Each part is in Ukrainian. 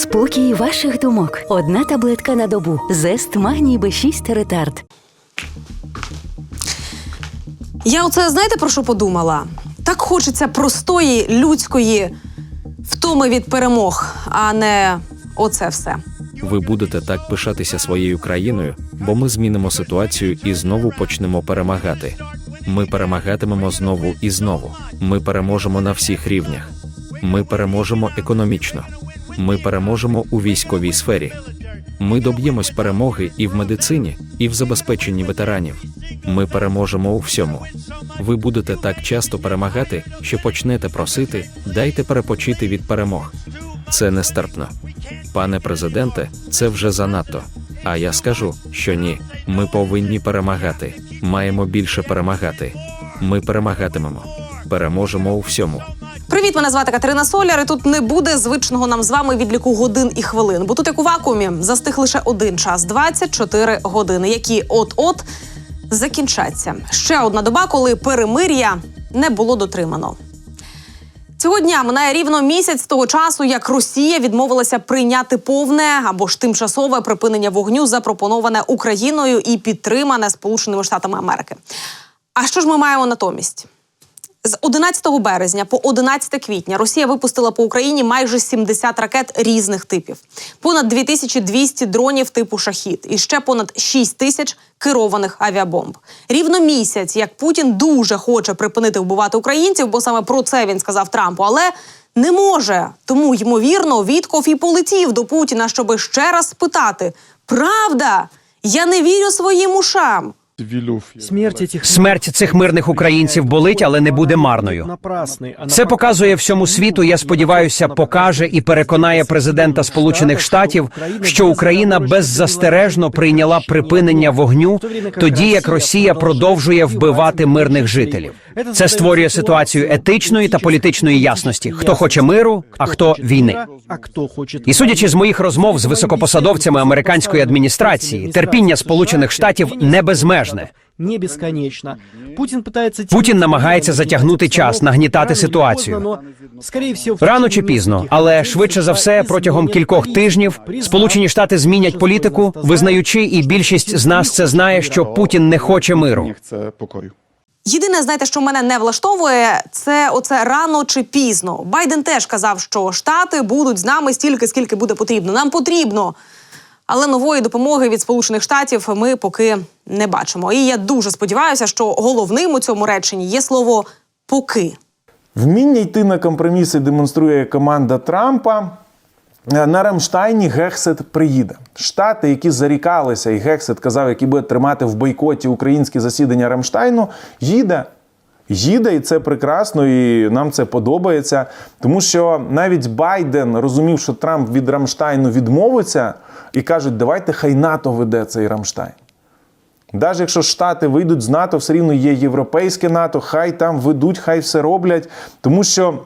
Спокій ваших думок. Одна таблетка на добу. Зест магній Б6 ретард. Я оце, знаєте, про що подумала? Так хочеться простої, людської втоми від перемог, а не оце все. Ви будете так пишатися своєю країною, бо ми змінимо ситуацію і знову почнемо перемагати. Ми перемагатимемо знову і знову. Ми переможемо на всіх рівнях. Ми переможемо економічно. Ми переможемо у військовій сфері. Ми доб'ємось перемоги і в медицині, і в забезпеченні ветеранів. Ми переможемо у всьому. Ви будете так часто перемагати, що почнете просити «дайте перепочити від перемог». Це нестерпно. Пане президенте, це вже занадто. А я скажу, що ні, ми повинні перемагати. Маємо більше перемагати. Ми перемагатимемо. Переможемо у всьому. Привіт, мене звати Катерина Соляр, і тут не буде звичного нам з вами відліку годин і хвилин. Бо тут, як у вакуумі, застиг лише один час – 24 години, які от-от закінчаться. Ще одна доба, коли перемир'я не було дотримано. Цього дня минає рівно місяць з того часу, як Росія відмовилася прийняти повне або ж тимчасове припинення вогню, запропоноване Україною і підтримане Сполученими Штатами Америки. А що ж ми маємо натомість? З 11 березня по 11 квітня Росія випустила по Україні майже 70 ракет різних типів. Понад 2200 дронів типу «Шахід» і ще понад 6000 керованих авіабомб. Рівно місяць, як Путін дуже хоче припинити вбивати українців, бо саме про це він сказав Трампу, але не може. Тому, ймовірно, Вітков і полетів до Путіна, щоби ще раз спитати: «Правда? Я не вірю своїм ушам». Смерть цих мирних українців болить, але не буде марною. Це показує всьому світу, я сподіваюся, покаже і переконає президента Сполучених Штатів, що Україна беззастережно прийняла припинення вогню, тоді як Росія продовжує вбивати мирних жителів. Це створює ситуацію етичної та політичної ясності. Хто хоче миру, а хто війни. І судячи з моїх розмов з високопосадовцями американської адміністрації, терпіння Сполучених Штатів не безмежне. Путін намагається затягнути час, нагнітати ситуацію. Рано чи пізно, але швидше за все, протягом кількох тижнів Сполучені Штати змінять політику, визнаючи, і більшість з нас це знає, що Путін не хоче миру. Єдине, знаєте, що мене не влаштовує, це оце рано чи пізно. Байден теж казав, що Штати будуть з нами стільки, скільки буде потрібно. Нам потрібно. Але нової допомоги від Сполучених Штатів ми поки не бачимо. І я дуже сподіваюся, що головним у цьому реченні є слово «поки». Вміння йти на компроміси демонструє команда Трампа. На Рамштайні Гексет приїде. Штати, які зарікалися, і Гексет казав, які будуть тримати в бойкоті українські засідання Рамштайну, їде, і це прекрасно, і нам це подобається. Тому що навіть Байден розумів, що Трамп від Рамштайну відмовиться, і кажуть, давайте хай НАТО веде цей Рамштайн. Навіть якщо Штати вийдуть з НАТО, все рівно є європейське НАТО, хай там ведуть, хай все роблять, тому що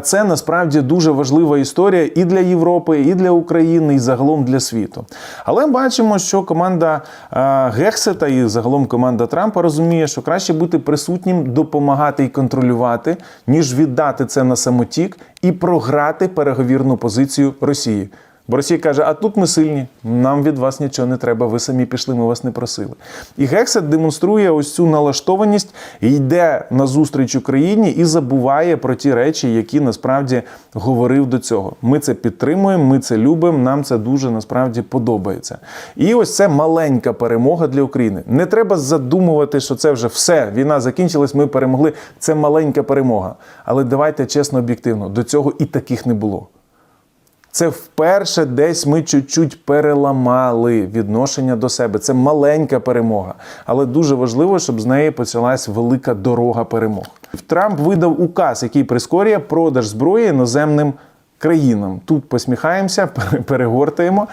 це насправді дуже важлива історія і для Європи, і для України, і загалом для світу. Але бачимо, що команда Гексета і загалом команда Трампа розуміє, що краще бути присутнім, допомагати і контролювати, ніж віддати це на самотік і програти переговірну позицію Росії. Бо Росія каже, а тут ми сильні, нам від вас нічого не треба, ви самі пішли, ми вас не просили. І Гексет демонструє ось цю налаштованість, йде назустріч Україні і забуває про ті речі, які насправді говорив до цього. Ми це підтримуємо, ми це любимо, нам це дуже насправді подобається. І ось це маленька перемога для України. Не треба задумувати, що це вже все, війна закінчилась, ми перемогли, це маленька перемога. Але давайте чесно, об'єктивно, до цього і таких не було. Це вперше десь ми чуть-чуть переламали відношення до себе. Це маленька перемога. Але дуже важливо, щоб з неї почалась велика дорога перемог. Трамп видав указ, який прискорює продаж зброї іноземним країнам. Тут посміхаємося, перегортаємо.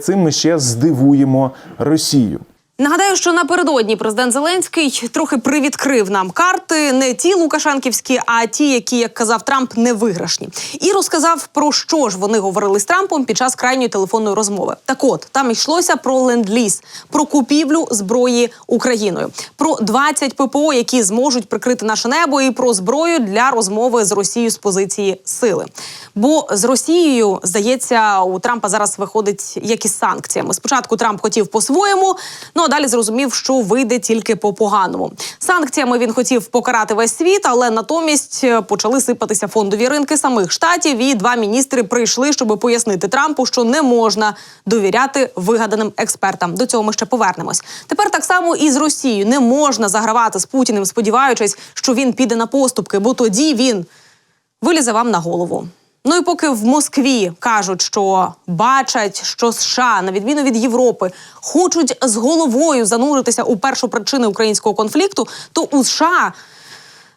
Цим ми ще здивуємо Росію. Нагадаю, що напередодні президент Зеленський трохи привідкрив нам карти, не ті лукашенківські, а ті, які, як казав Трамп, не виграшні. І розказав, про що ж вони говорили з Трампом під час крайньої телефонної розмови. Так от, там йшлося про ленд-ліз, про купівлю зброї Україною, про 20 ППО, які зможуть прикрити наше небо, і про зброю для розмови з Росією з позиції сили. Бо з Росією, здається, у Трампа зараз виходить як із санкціями. Спочатку Трамп хотів по-своєму, а далі зрозумів, що вийде тільки по-поганому. Санкціями він хотів покарати весь світ, але натомість почали сипатися фондові ринки самих штатів, і 2 міністри прийшли, щоб пояснити Трампу, що не можна довіряти вигаданим експертам. До цього ми ще повернемось. Тепер так само і з Росією. Не можна загравати з Путіним, сподіваючись, що він піде на поступки, бо тоді він вилізе вам на голову. Ну і поки в Москві кажуть, що бачать, що США, на відміну від Європи, хочуть з головою зануритися у першопричини українського конфлікту, то у США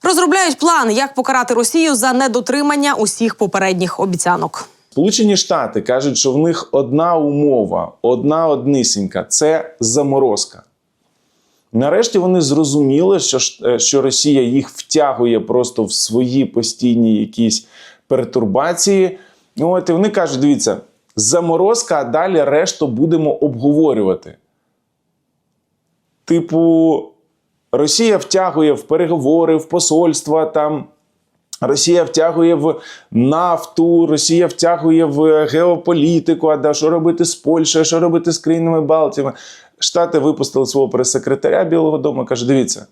розробляють план, як покарати Росію за недотримання усіх попередніх обіцянок. Сполучені Штати кажуть, що в них одна умова, однісінька – це заморозка. Нарешті вони зрозуміли, що Росія їх втягує просто в свої постійні якісь пертурбації. І вони кажуть, дивіться, заморозка, а далі решту будемо обговорювати. Типу, Росія втягує в переговори, в посольства, там, Росія втягує в нафту, Росія втягує в геополітику, а що робити з Польщею, що робити з країнами Балтії. Штати випустили свого прес-секретаря Білого дому, каже, дивіться,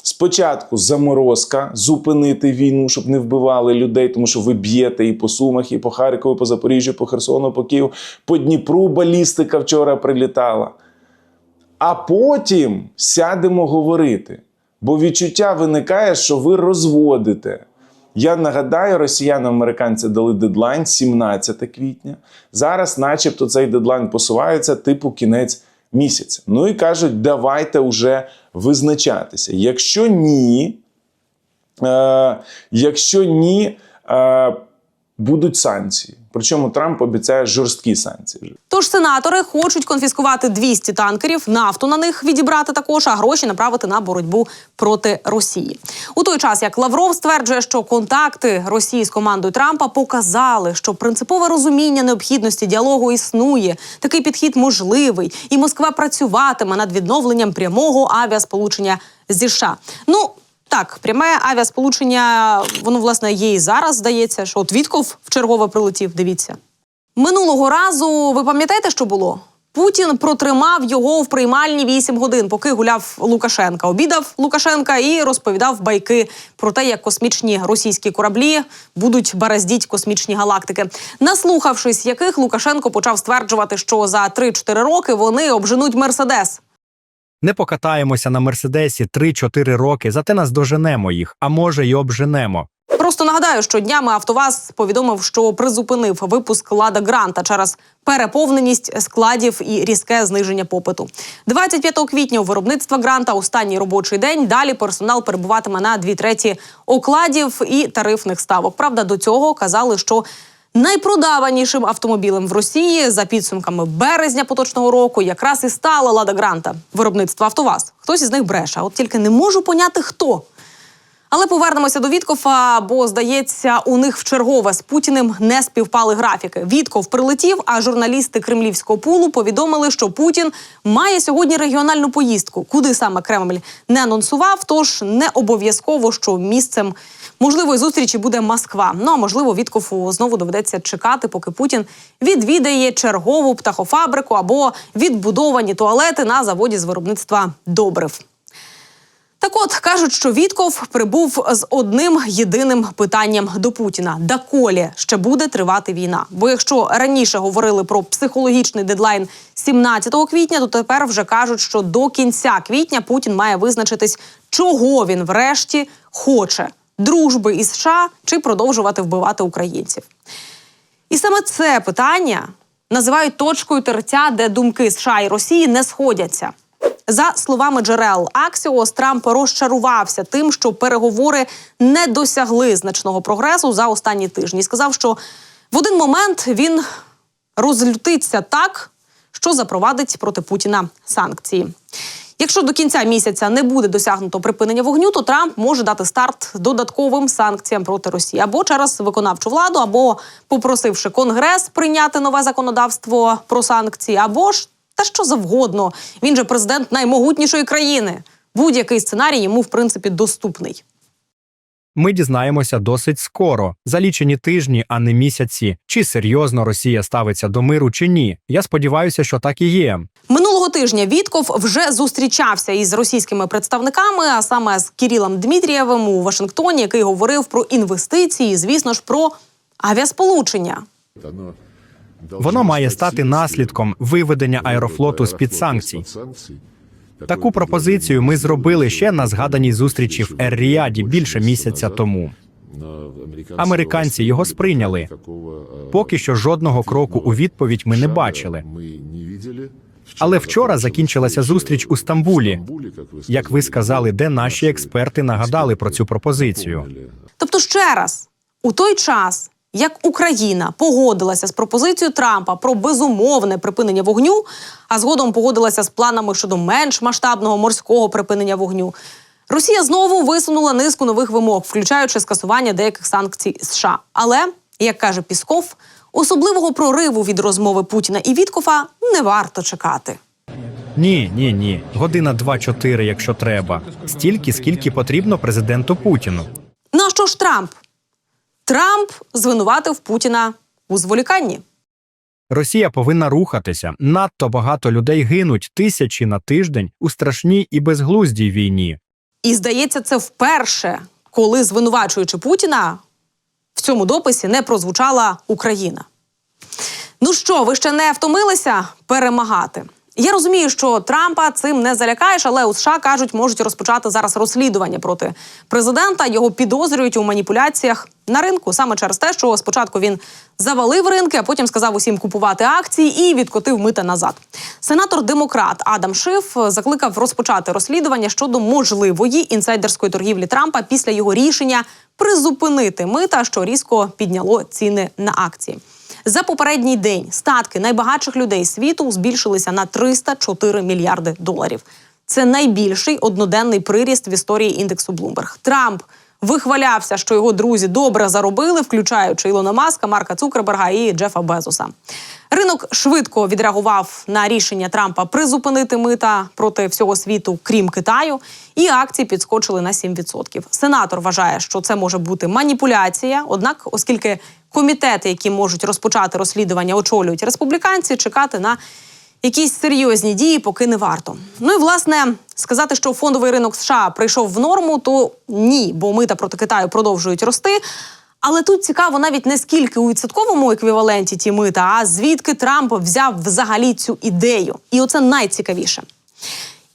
спочатку заморозка, зупинити війну, щоб не вбивали людей, тому що ви б'єте і по Сумах, і по Харкову, і по Запоріжжю, по Херсону, по Києву, по Дніпру балістика вчора прилітала. А потім сядемо говорити, бо відчуття виникає, що ви розводите. Я нагадаю, росіянам американці дали дедлайн 17 квітня. Зараз начебто цей дедлайн посувається типу кінець місяця. Ну і кажуть, давайте вже визначатися. Якщо ні, будуть санкції. Причому Трамп обіцяє жорсткі санкції. Тож сенатори хочуть конфіскувати 200 танкерів, нафту на них відібрати також, а гроші направити на боротьбу проти Росії. У той час, як Лавров стверджує, що контакти Росії з командою Трампа показали, що принципове розуміння необхідності діалогу існує, такий підхід можливий, і Москва працюватиме над відновленням прямого авіасполучення зі США. Так, пряме авіасполучення, воно, власне, є і зараз, здається, що от Вітков вчергове прилетів, дивіться. Минулого разу, ви пам'ятаєте, що було? Путін протримав його в приймальні 8 годин, поки гуляв Лукашенка. Обідав Лукашенка і розповідав байки про те, як космічні російські кораблі будуть бороздіть космічні галактики. Наслухавшись яких, Лукашенко почав стверджувати, що за 3-4 роки вони обженуть Мерседес. Не покатаємося на Мерседесі 3-4 роки, зате нас доженемо їх, а може й обженемо. Просто нагадаю, що днями АвтоВАЗ повідомив, що призупинив випуск «Лада Гранта» через переповненість складів і різке зниження попиту. 25 квітня у виробництва Гранта останній робочий день. Далі персонал перебуватиме на 2/3 окладів і тарифних ставок. Правда, до цього казали, що найпродаванішим автомобілем в Росії за підсумками березня поточного року якраз і стала «Лада Гранта» виробництва «АвтоВАЗ». Хтось із них бреше, от тільки не можу поняти, хто. Але повернемося до Віткофа, бо, здається, у них вчергове з Путіним не співпали графіки. Вітков прилетів, а журналісти кремлівського пулу повідомили, що Путін має сьогодні регіональну поїздку. Куди саме Кремль не анонсував, тож не обов'язково, що місцем можливої зустрічі буде Москва. А можливо, Віткофу знову доведеться чекати, поки Путін відвідає чергову птахофабрику або відбудовані туалети на заводі з виробництва добрив. Так от, кажуть, що Вітков прибув з одним єдиним питанням до Путіна. Доколі ще буде тривати війна? Бо якщо раніше говорили про психологічний дедлайн 17 квітня, то тепер вже кажуть, що до кінця квітня Путін має визначитись, чого він врешті хоче – дружби із США чи продовжувати вбивати українців. І саме це питання називають точкою тертя, де думки США і Росії не сходяться. За словами джерел Axios, Трамп розчарувався тим, що переговори не досягли значного прогресу за останні тижні. Сказав, що в один момент він розлютиться так, що запровадить проти Путіна санкції. Якщо до кінця місяця не буде досягнуто припинення вогню, то Трамп може дати старт додатковим санкціям проти Росії. Або через виконавчу владу, або попросивши Конгрес прийняти нове законодавство про санкції, або ж та що завгодно. Він же президент наймогутнішої країни. Будь-який сценарій йому, в принципі, доступний. Ми дізнаємося досить скоро, за лічені тижні, а не місяці, чи серйозно Росія ставиться до миру чи ні. Я сподіваюся, що так і є. Минулого тижня Вітков вже зустрічався із російськими представниками, а саме з Кирилом Дмитрієвим у Вашингтоні, який говорив про інвестиції і, звісно ж, про авіасполучення. Воно має стати наслідком виведення Аерофлоту з-під санкцій. Таку пропозицію ми зробили ще на згаданій зустрічі в Ер-Ріаді більше місяця тому. Американці його сприйняли. Поки що жодного кроку у відповідь ми не бачили. Але вчора закінчилася зустріч у Стамбулі. Як ви сказали, де наші експерти нагадали про цю пропозицію. Тобто, ще раз, у той час, як Україна погодилася з пропозицією Трампа про безумовне припинення вогню, а згодом погодилася з планами щодо менш масштабного морського припинення вогню, Росія знову висунула низку нових вимог, включаючи скасування деяких санкцій США. Але, як каже Пісков, особливого прориву від розмови Путіна і Віткофа не варто чекати. Ні. Година 2-4, якщо треба. Стільки, скільки потрібно президенту Путіну. На що ж Трамп? Трамп звинуватив Путіна у зволіканні. Росія повинна рухатися. Надто багато людей гинуть тисячі на тиждень у страшній і безглуздій війні. І, здається, це вперше, коли, звинувачуючи Путіна, в цьому дописі не прозвучала Україна. Ну що, ви ще не втомилися перемагати? Я розумію, що Трампа цим не залякаєш, але у США, кажуть, можуть розпочати зараз розслідування проти президента. Його підозрюють у маніпуляціях на ринку. Саме через те, що спочатку він завалив ринки, а потім сказав усім купувати акції і відкотив мита назад. Сенатор-демократ Адам Шиф закликав розпочати розслідування щодо можливої інсайдерської торгівлі Трампа після його рішення призупинити мита, що різко підняло ціни на акції. За попередній день статки найбагатших людей світу збільшилися на 304 мільярди доларів. Це найбільший одноденний приріст в історії індексу Bloomberg. Трамп вихвалявся, що його друзі добре заробили, включаючи Ілона Маска, Марка Цукерберга і Джефа Безоса. Ринок швидко відреагував на рішення Трампа призупинити мита проти всього світу, крім Китаю, і акції підскочили на 7%. Сенатор вважає, що це може бути маніпуляція, однак, оскільки комітети, які можуть розпочати розслідування, очолюють республіканці, чекати на якісь серйозні дії поки не варто. Ну і, власне, сказати, що фондовий ринок США прийшов в норму, то ні, бо мита проти Китаю продовжують рости. Але тут цікаво навіть не скільки у відсотковому еквіваленті ті мита, а звідки Трамп взяв взагалі цю ідею. І оце найцікавіше.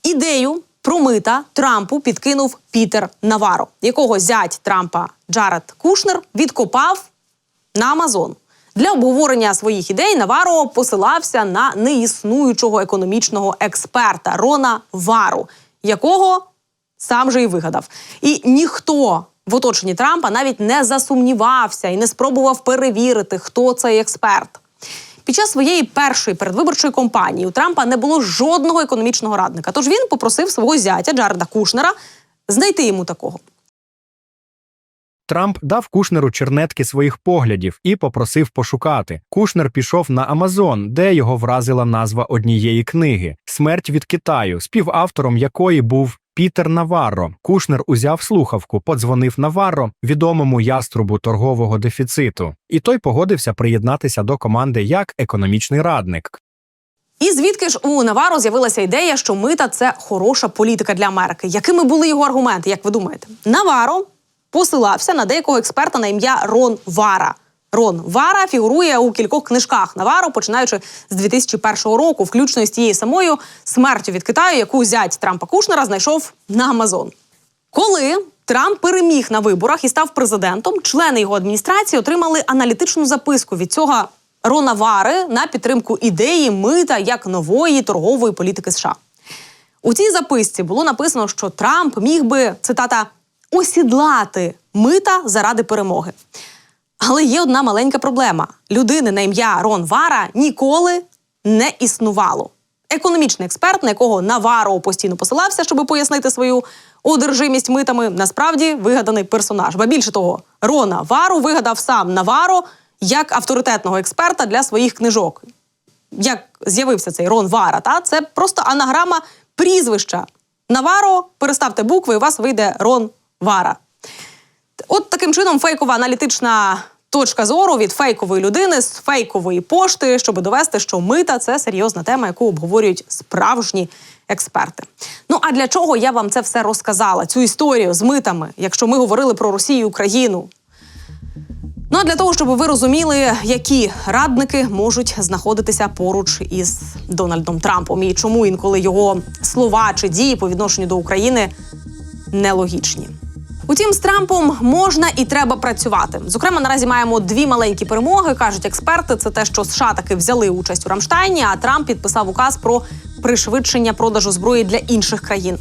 Ідею про мита Трампу підкинув Пітер Наваро, якого зять Трампа Джаред Кушнер відкопав на Амазон. Для обговорення своїх ідей Наваро посилався на неіснуючого економічного експерта Рона Вару, якого сам же і вигадав. І ніхто в оточенні Трампа навіть не засумнівався і не спробував перевірити, хто цей експерт. Під час своєї першої передвиборчої кампанії у Трампа не було жодного економічного радника, тож він попросив свого зятя Джареда Кушнера знайти йому такого. Трамп дав Кушнеру чернетки своїх поглядів і попросив пошукати. Кушнер пішов на Амазон, де його вразила назва однієї книги «Смерть від Китаю», співавтором якої був Пітер Наваро. Кушнер узяв слухавку, подзвонив Наваро, відомому яструбу торгового дефіциту, і той погодився приєднатися до команди як економічний радник. І звідки ж у Наваро з'явилася ідея, що мита – це хороша політика для Америки? Якими були його аргументи, як ви думаєте? Наваро посилався на деякого експерта на ім'я Рон Вара. Рон Вара фігурує у кількох книжках Наваро, починаючи з 2001 року, включно з тією самою «Смертю від Китаю», яку зять Трампа Кушнера знайшов на Амазон. Коли Трамп переміг на виборах і став президентом, члени його адміністрації отримали аналітичну записку від цього Рона Вари на підтримку ідеї мита як нової торгової політики США. У цій записці було написано, що Трамп міг би, цитата, «осідлати мита заради перемоги». Але є одна маленька проблема. Людини на ім'я Рон Вара ніколи не існувало. Економічний експерт, на якого Наваро постійно посилався, щоб пояснити свою одержимість митами, насправді вигаданий персонаж. Ба більше того, Рона Вару вигадав сам Наваро як авторитетного експерта для своїх книжок. Як з'явився цей Рон Вара, це просто анаграма прізвища. Наваро, переставте букви, і у вас вийде Рон Вара. От таким чином фейкова аналітична точка зору від фейкової людини з фейкової пошти, щоб довести, що мита – це серйозна тема, яку обговорюють справжні експерти. Ну, а для чого я вам це все розказала, цю історію з митами, якщо ми говорили про Росію і Україну? Ну, а для того, щоб ви розуміли, які радники можуть знаходитися поруч із Дональдом Трампом і чому інколи його слова чи дії по відношенню до України нелогічні. Утім, з Трампом можна і треба працювати. Зокрема, наразі маємо 2 маленькі перемоги, кажуть експерти. Це те, що США таки взяли участь у Рамштайні, а Трамп підписав указ про пришвидшення продажу зброї для інших країн.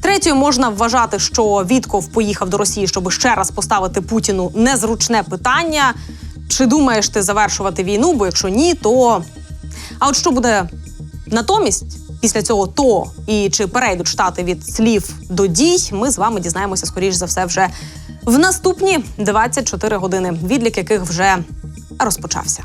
Третьою можна вважати, що Вітков поїхав до Росії, щоб ще раз поставити Путіну незручне питання. Чи думаєш ти завершувати війну? Бо якщо ні, то... А от що буде натомість? Після цього «то» і чи перейдуть Штати від слів до дій, ми з вами дізнаємося, скоріш за все, вже в наступні 24 години, відлік яких вже розпочався.